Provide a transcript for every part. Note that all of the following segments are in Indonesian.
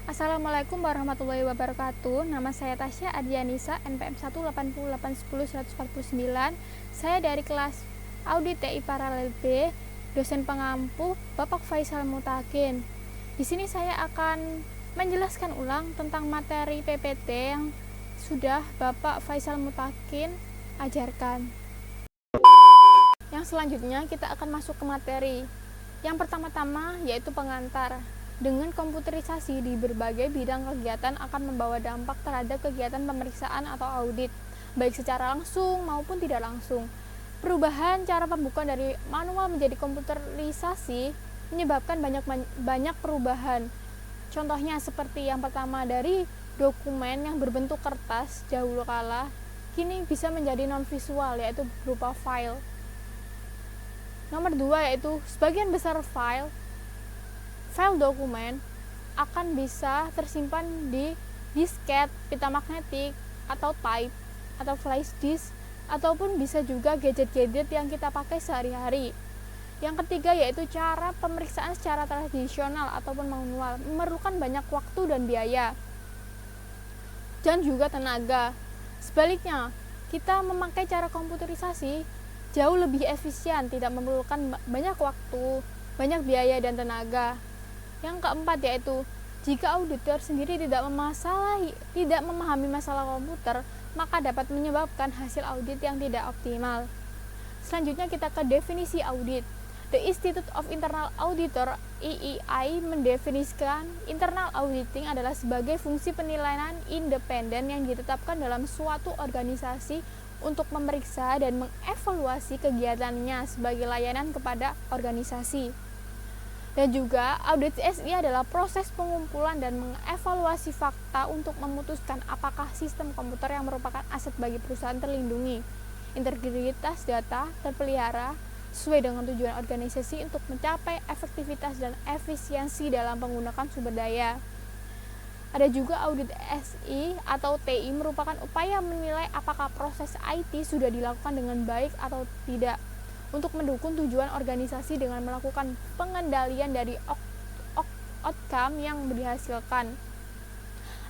Assalamualaikum warahmatullahi wabarakatuh. Nama saya Tasya Adianisa, NPM 18810-149. Saya dari kelas Audit TI Paralel B, dosen pengampu Bapak Faisal Mutakin. Di sini saya akan menjelaskan ulang tentang materi PPT yang sudah Bapak Faisal Mutakin ajarkan. Yang selanjutnya kita akan masuk ke materi. Yang pertama-tama yaitu pengantar. Dengan komputerisasi di berbagai bidang kegiatan akan membawa dampak terhadap kegiatan pemeriksaan atau audit, baik secara langsung maupun tidak langsung. Perubahan cara pembukaan dari manual menjadi komputerisasi menyebabkan banyak perubahan. Contohnya seperti yang pertama, dari dokumen yang berbentuk kertas dahulu kala, kini bisa menjadi non-visual, yaitu berupa file. Nomor 2 yaitu sebagian besar file dokumen akan bisa tersimpan di disket, pita magnetik, atau type, atau flash disk, ataupun bisa juga gadget-gadget yang kita pakai sehari-hari. Yang ketiga yaitu cara pemeriksaan secara tradisional ataupun manual memerlukan banyak waktu dan biaya dan juga tenaga. Sebaliknya, kita memakai cara komputerisasi jauh lebih efisien, tidak memerlukan banyak waktu, banyak biaya dan tenaga. Yang keempat yaitu jika auditor sendiri tidak memahami masalah komputer, maka dapat menyebabkan hasil audit yang tidak optimal. Selanjutnya kita ke definisi audit. The Institute of Internal Auditor (IIA) mendefinisikan internal auditing adalah sebagai fungsi penilaian independen yang ditetapkan dalam suatu organisasi untuk memeriksa dan mengevaluasi kegiatannya sebagai layanan kepada organisasi. Dan juga audit SI adalah proses pengumpulan dan mengevaluasi fakta untuk memutuskan apakah sistem komputer yang merupakan aset bagi perusahaan terlindungi, integritas data terpelihara sesuai dengan tujuan organisasi untuk mencapai efektivitas dan efisiensi dalam menggunakan sumber daya. Ada juga audit SI atau TI merupakan upaya menilai apakah proses IT sudah dilakukan dengan baik atau tidak, untuk mendukung tujuan organisasi dengan melakukan pengendalian dari outcome yang dihasilkan.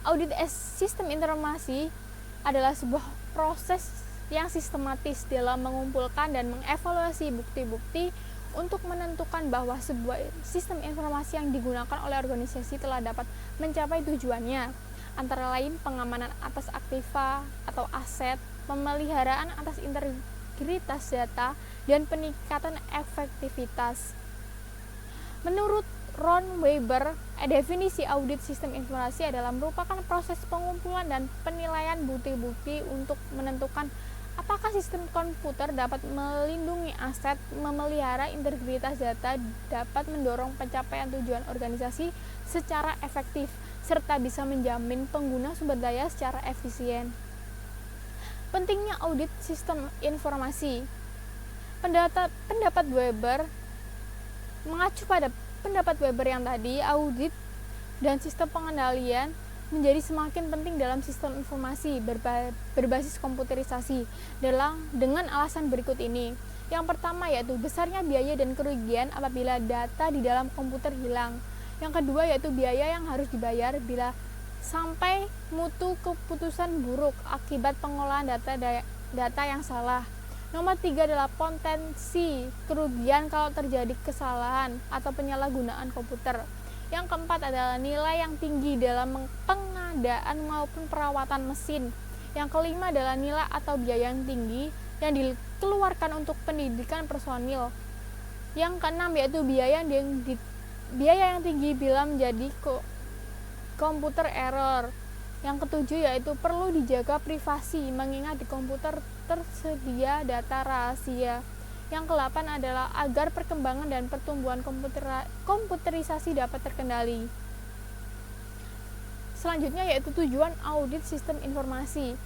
Audit sistem informasi adalah sebuah proses yang sistematis dalam mengumpulkan dan mengevaluasi bukti-bukti untuk menentukan bahwa sebuah sistem informasi yang digunakan oleh organisasi telah dapat mencapai tujuannya, antara lain pengamanan atas aktiva atau aset, pemeliharaan atas integritas data, dan peningkatan efektivitas. Menurut Ron Weber, definisi audit sistem informasi adalah merupakan proses pengumpulan dan penilaian bukti-bukti untuk menentukan apakah sistem komputer dapat melindungi aset, memelihara integritas data, dapat mendorong pencapaian tujuan organisasi secara efektif, serta bisa menjamin pengguna sumber daya secara efisien. Pentingnya audit sistem informasi. Pendapat Weber mengacu pada pendapat Weber yang tadi, audit dan sistem pengendalian menjadi semakin penting dalam sistem informasi berbasis komputerisasi dengan alasan berikut ini. Yang pertama yaitu besarnya biaya dan kerugian apabila data di dalam komputer hilang. Yang kedua yaitu biaya yang harus dibayar bila sampai mutu keputusan buruk akibat pengolahan data yang salah. Nomor 3 adalah potensi kerugian kalau terjadi kesalahan atau penyalahgunaan komputer. Yang keempat adalah nilai yang tinggi dalam pengadaan maupun perawatan mesin. Yang kelima adalah nilai atau biaya yang tinggi yang dikeluarkan untuk pendidikan personil. Yang keenam yaitu biaya yang tinggi bila menjadi komputer error. Yang ketujuh yaitu perlu dijaga privasi mengingat di komputer tersedia data rahasia. Yang ke-8 adalah agar perkembangan dan pertumbuhan komputerisasi dapat terkendali. Selanjutnya yaitu tujuan audit sistem informasi.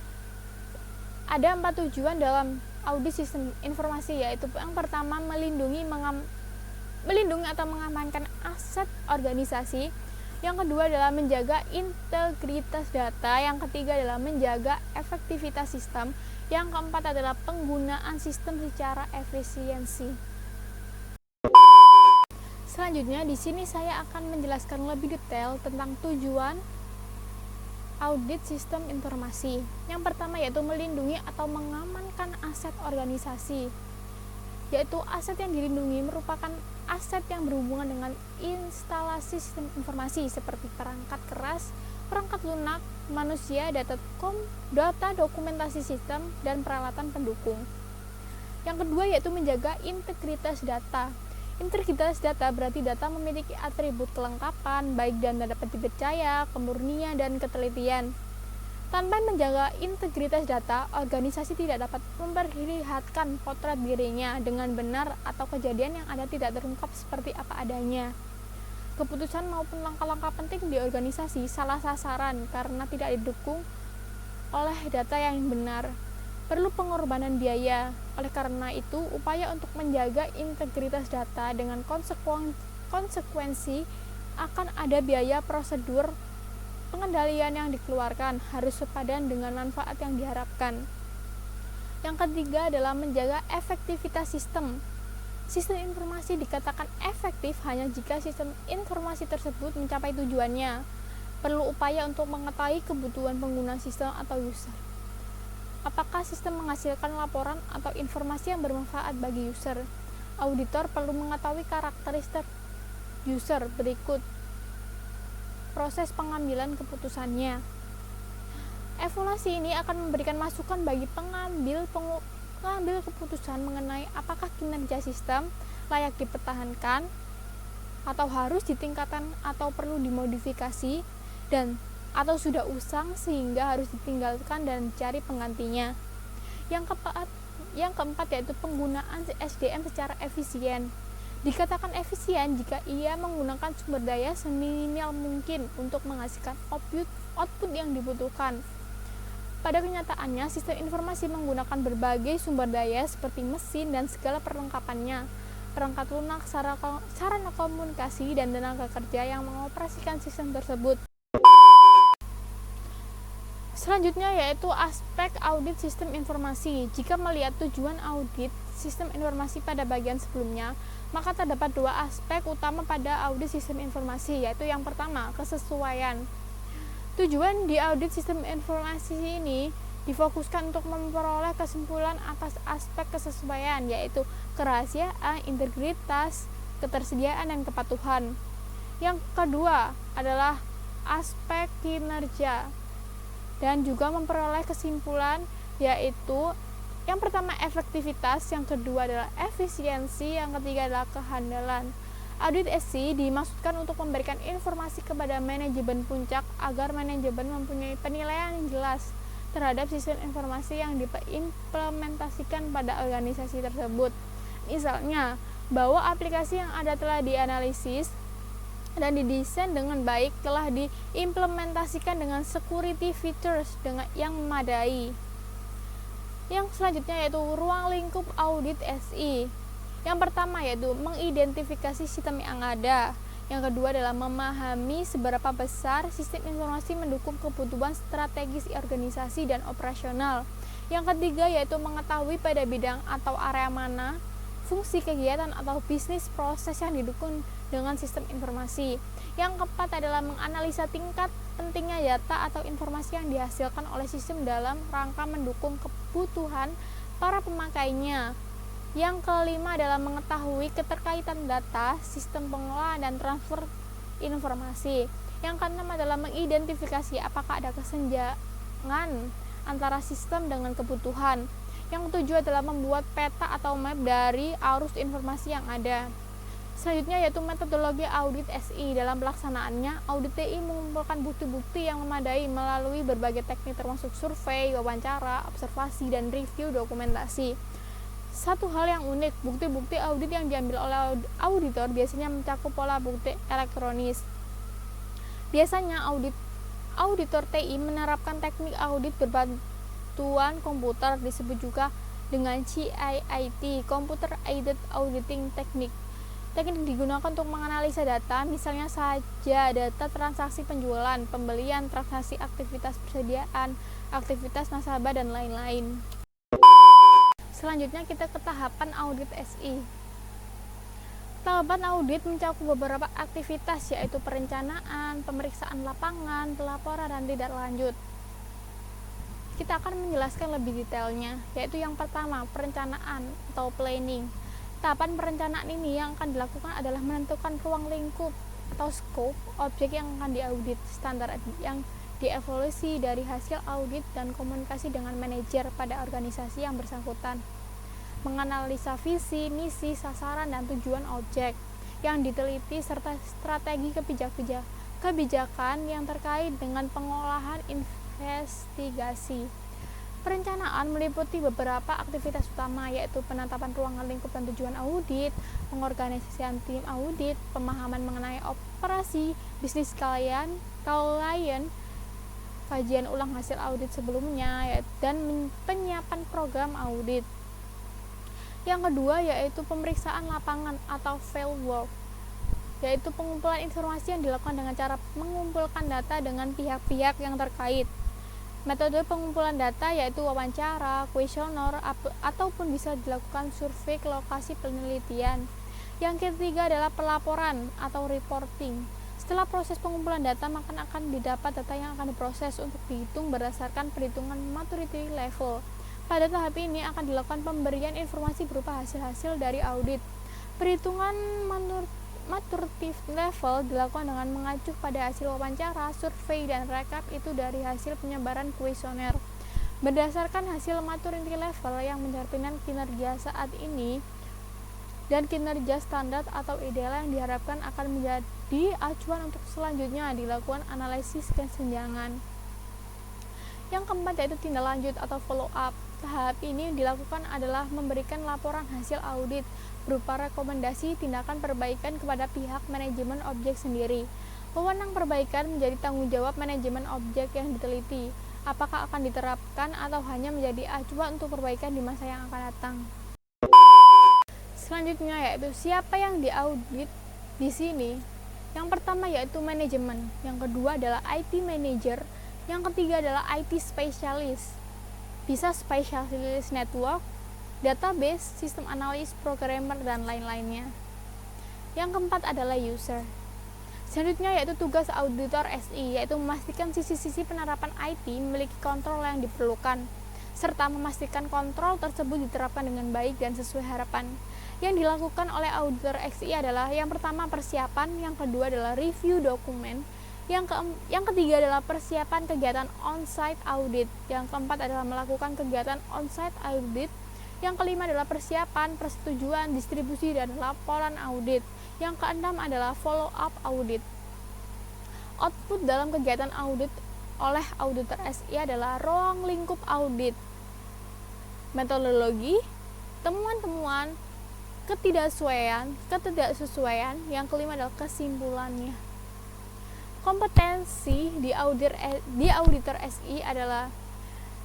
Ada 4 tujuan dalam audit sistem informasi, yaitu yang pertama melindungi atau mengamankan aset organisasi. Yang kedua adalah menjaga integritas data. Yang ketiga adalah menjaga efektivitas sistem. Yang keempat adalah penggunaan sistem secara efisiensi. Selanjutnya di sini saya akan menjelaskan lebih detail tentang tujuan audit sistem informasi. Yang pertama yaitu melindungi atau mengamankan aset organisasi. Yaitu aset yang dilindungi merupakan aset yang berhubungan dengan instalasi sistem informasi seperti perangkat keras, perangkat lunak, manusia, data dokumentasi sistem, dan peralatan pendukung. Yang kedua yaitu menjaga integritas data. Integritas data berarti data memiliki atribut kelengkapan, baik dan dapat dipercaya, kemurnian, dan ketelitian. Tanpa menjaga integritas data, organisasi tidak dapat memperlihatkan potret dirinya dengan benar atau kejadian yang ada tidak terungkap seperti apa adanya. Keputusan maupun langkah-langkah penting di organisasi salah sasaran karena tidak didukung oleh data yang benar. Perlu pengorbanan biaya. Oleh karena itu, upaya untuk menjaga integritas data dengan konsekuensi akan ada biaya prosedur pengendalian yang dikeluarkan harus sepadan dengan manfaat yang diharapkan. Yang ketiga adalah menjaga efektivitas sistem. Sistem informasi dikatakan efektif hanya jika sistem informasi tersebut mencapai tujuannya. Perlu upaya untuk mengetahui kebutuhan pengguna sistem atau user. Apakah sistem menghasilkan laporan atau informasi yang bermanfaat bagi user? Auditor perlu mengetahui karakteristik user berikut proses pengambilan keputusannya. Evaluasi ini akan memberikan masukan bagi pengambil keputusan mengenai apakah kinerja sistem layak dipertahankan atau harus ditingkatkan atau perlu dimodifikasi dan atau sudah usang sehingga harus ditinggalkan dan dicari penggantinya. Yang keempat yaitu penggunaan SDM secara efisien. Dikatakan efisien jika ia menggunakan sumber daya seminimal mungkin untuk menghasilkan output yang dibutuhkan. Pada kenyataannya, sistem informasi menggunakan berbagai sumber daya seperti mesin dan segala perlengkapannya, perangkat lunak, sarana komunikasi, dan tenaga kerja yang mengoperasikan sistem tersebut. Selanjutnya yaitu aspek audit sistem informasi. Jika melihat tujuan audit sistem informasi pada bagian sebelumnya, maka terdapat dua aspek utama pada audit sistem informasi, yaitu yang pertama, kesesuaian. Tujuan di audit sistem informasi ini difokuskan untuk memperoleh kesimpulan atas aspek kesesuaian, yaitu kerahasiaan, integritas, ketersediaan, dan kepatuhan. Yang kedua adalah aspek kinerja dan juga memperoleh kesimpulan, yaitu yang pertama efektivitas, yang kedua adalah efisiensi, yang ketiga adalah kehandalan. Audit SC dimaksudkan untuk memberikan informasi kepada manajemen puncak agar manajemen mempunyai penilaian yang jelas terhadap sistem informasi yang diimplementasikan pada organisasi tersebut. Misalnya, bahwa aplikasi yang ada telah dianalisis dan didesain dengan baik, telah diimplementasikan dengan security features yang memadai. Yang selanjutnya yaitu ruang lingkup audit SI. Yang pertama yaitu mengidentifikasi sistem yang ada. Yang kedua adalah memahami seberapa besar sistem informasi mendukung kebutuhan strategis organisasi dan operasional. Yang ketiga yaitu mengetahui pada bidang atau area mana fungsi kegiatan atau bisnis proses yang didukung dengan sistem informasi. Yang keempat adalah menganalisa tingkat pentingnya data atau informasi yang dihasilkan oleh sistem dalam rangka mendukung kebutuhan para pemakainya. Yang kelima adalah mengetahui keterkaitan data, sistem pengolahan, dan transfer informasi. Yang keenam adalah mengidentifikasi apakah ada kesenjangan antara sistem dengan kebutuhan. Yang ketujuh adalah membuat peta atau map dari arus informasi yang ada. Selanjutnya yaitu metodologi audit SI. Dalam pelaksanaannya, audit TI mengumpulkan bukti-bukti yang memadai melalui berbagai teknik termasuk survei, wawancara, observasi, dan review dokumentasi. Satu hal yang unik, bukti-bukti audit yang diambil oleh auditor biasanya mencakup pola bukti elektronis. Biasanya auditor TI menerapkan teknik audit berbantuan komputer, disebut juga dengan CAIT, Computer Aided Auditing Technique. Teknik digunakan untuk menganalisa data, misalnya saja data transaksi penjualan, pembelian, transaksi aktivitas persediaan, aktivitas nasabah, dan lain-lain. Selanjutnya kita ke tahapan audit SI. Tahapan audit mencakup beberapa aktivitas, yaitu perencanaan, pemeriksaan lapangan, pelaporan, dan tindak lanjut. Kita akan menjelaskan lebih detailnya, yaitu yang pertama, perencanaan atau planning. Tahapan perencanaan ini yang akan dilakukan adalah menentukan ruang lingkup atau scope objek yang akan diaudit, standar yang dievaluasi dari hasil audit, dan komunikasi dengan manajer pada organisasi yang bersangkutan. Menganalisa visi, misi, sasaran, dan tujuan objek yang diteliti serta strategi kebijakan yang terkait dengan pengolahan investigasi. Perencanaan meliputi beberapa aktivitas utama, yaitu penetapan ruang lingkup dan tujuan audit, pengorganisasian tim audit, pemahaman mengenai operasi bisnis klien, kajian ulang hasil audit sebelumnya, dan penyiapan program audit. Yang kedua yaitu pemeriksaan lapangan atau field work, yaitu pengumpulan informasi yang dilakukan dengan cara mengumpulkan data dengan pihak-pihak yang terkait. Metode pengumpulan data yaitu wawancara, kuesioner, ataupun bisa dilakukan survei ke lokasi penelitian. Yang ketiga adalah pelaporan atau reporting. Setelah proses pengumpulan data, maka akan didapat data yang akan diproses untuk dihitung berdasarkan perhitungan maturity level. Pada tahap ini akan dilakukan pemberian informasi berupa hasil-hasil dari audit. Perhitungan maturity level dilakukan dengan mengacu pada hasil wawancara, survei, dan rekap itu dari hasil penyebaran kuesioner. Berdasarkan hasil maturity level yang mencerminkan kinerja saat ini dan kinerja standar atau ideal yang diharapkan akan menjadi acuan untuk selanjutnya dilakukan analisis kesenjangan. Yang keempat yaitu tindak lanjut atau follow up. Tahap ini dilakukan adalah memberikan laporan hasil audit berupa rekomendasi tindakan perbaikan kepada pihak manajemen objek sendiri. Wewenang perbaikan menjadi tanggung jawab manajemen objek yang diteliti. Apakah akan diterapkan atau hanya menjadi acuan untuk perbaikan di masa yang akan datang. Selanjutnya yaitu siapa yang diaudit di sini. Yang pertama yaitu manajemen, yang kedua adalah IT manager, yang ketiga adalah IT specialist. Bisa specialist network, database, sistem analis, programmer, dan lain-lainnya. Yang keempat adalah user. Selanjutnya yaitu tugas auditor SI, yaitu memastikan sisi-sisi penerapan IT memiliki kontrol yang diperlukan, serta memastikan kontrol tersebut diterapkan dengan baik dan sesuai harapan. Yang dilakukan oleh auditor SI adalah yang pertama persiapan, yang kedua adalah review dokumen, yang ketiga adalah persiapan kegiatan on-site audit. Yang keempat adalah melakukan kegiatan on-site audit. Yang kelima adalah persiapan, persetujuan, distribusi, dan laporan audit. Yang keenam adalah follow-up audit. Output dalam kegiatan audit oleh auditor SI adalah ruang lingkup audit, metodologi, temuan-temuan, ketidaksesuaian. Yang kelima adalah kesimpulannya. Kompetensi di auditor SI adalah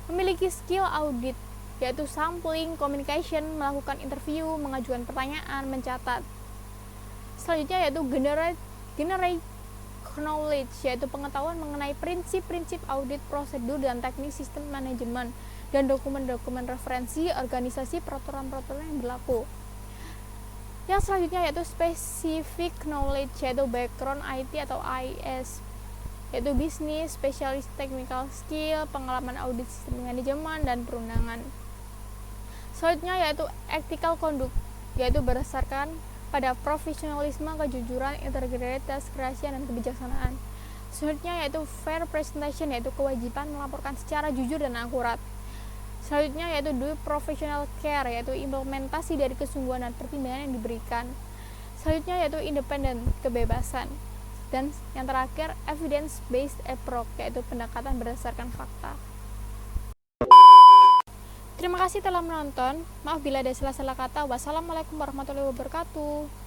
memiliki skill audit, yaitu sampling, communication, melakukan interview, mengajukan pertanyaan, mencatat. Selanjutnya yaitu generate knowledge, yaitu pengetahuan mengenai prinsip-prinsip audit, prosedur, dan teknik sistem manajemen, dan dokumen-dokumen referensi, organisasi, peraturan-peraturan yang berlaku. Yang selanjutnya yaitu specific knowledge, yaitu background IT atau IS, yaitu bisnis, spesialis technical skill, pengalaman audit sistem manajemen, dan perundangan. Selanjutnya yaitu ethical conduct, yaitu berdasarkan pada profesionalisme, kejujuran, integritas, kerahasiaan, dan kebijaksanaan. Selanjutnya yaitu fair presentation, yaitu kewajiban melaporkan secara jujur dan akurat. Selanjutnya yaitu do professional care, yaitu implementasi dari kesungguhan dan pertimbangan yang diberikan. Selanjutnya yaitu independent, kebebasan. Dan yang terakhir evidence based approach, yaitu pendekatan berdasarkan fakta. Terima kasih telah menonton. Maaf bila ada salah-salah kata. Wassalamualaikum warahmatullahi wabarakatuh.